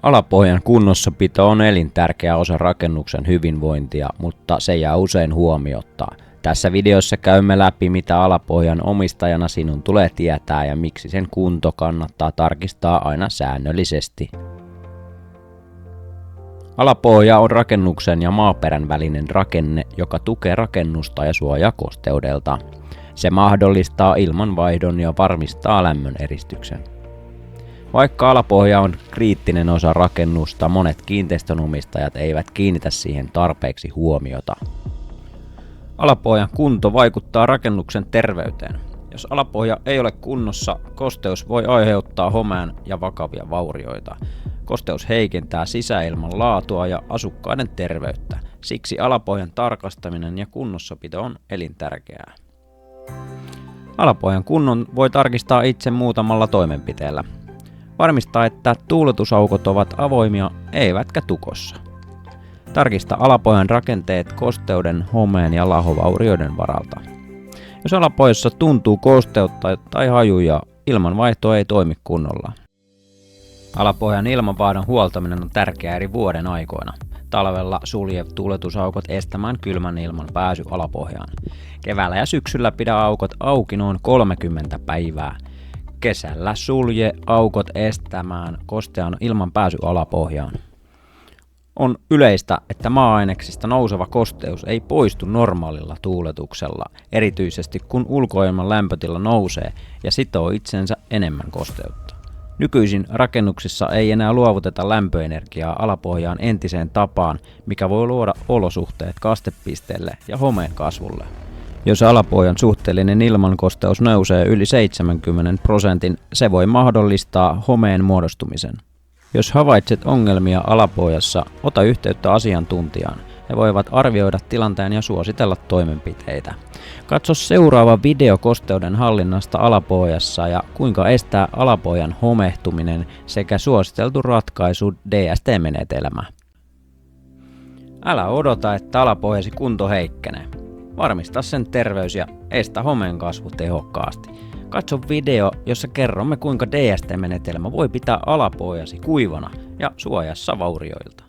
Alapohjan kunnossapito on elintärkeä osa rakennuksen hyvinvointia, mutta se jää usein huomiotta. Tässä videossa käymme läpi, mitä alapohjan omistajana sinun tulee tietää ja miksi sen kunto kannattaa tarkistaa aina säännöllisesti. Alapohja on rakennuksen ja maaperän välinen rakenne, joka tukee rakennusta ja suojaa kosteudelta. Se mahdollistaa ilmanvaihdon ja varmistaa lämmön eristyksen. Vaikka alapohja on kriittinen osa rakennusta, monet kiinteistönomistajat eivät kiinnitä siihen tarpeeksi huomiota. Alapohjan kunto vaikuttaa rakennuksen terveyteen. Jos alapohja ei ole kunnossa, kosteus voi aiheuttaa homean ja vakavia vaurioita. Kosteus heikentää sisäilman laatua ja asukkaiden terveyttä. Siksi alapohjan tarkastaminen ja kunnossapito on elintärkeää. Alapohjan kunnon voi tarkistaa itse muutamalla toimenpiteellä. Varmistaa, että tuuletusaukot ovat avoimia eivätkä tukossa. Tarkista alapohjan rakenteet kosteuden, homeen ja lahovaurioiden varalta. Jos alapohjassa tuntuu kosteutta tai hajuja, ilmanvaihto ei toimi kunnolla. Alapohjan ilmanvaihdon huoltaminen on tärkeää eri vuoden aikoina. Talvella sulje tuuletusaukot estämään kylmän ilman pääsy alapohjaan. Keväällä ja syksyllä pidä aukot auki noin 30 päivää. Kesällä sulje aukot estämään kostean ilman pääsy alapohjaan. On yleistä, että maa-aineksista nouseva kosteus ei poistu normaalilla tuuletuksella, erityisesti kun ulkoilman lämpötila nousee ja sitoo itsensä enemmän kosteutta. Nykyisin rakennuksissa ei enää luovuteta lämpöenergiaa alapohjaan entiseen tapaan, mikä voi luoda olosuhteet kastepisteelle ja homeen kasvulle. Jos alapohjan suhteellinen ilmankosteus nousee yli 70%, se voi mahdollistaa homeen muodostumisen. Jos havaitset ongelmia alapohjassa, ota yhteyttä asiantuntijaan. He voivat arvioida tilanteen ja suositella toimenpiteitä. Katso seuraava video kosteuden hallinnasta alapohjassa ja kuinka estää alapohjan homehtuminen sekä suositeltu ratkaisu DST-menetelmä. Älä odota, että alapohjasi kunto heikkenee. Varmista sen terveys ja estä homeen kasvu tehokkaasti. Katso video, jossa kerromme kuinka DST-menetelmä voi pitää alapohjasi kuivana ja suojassa vaurioilta.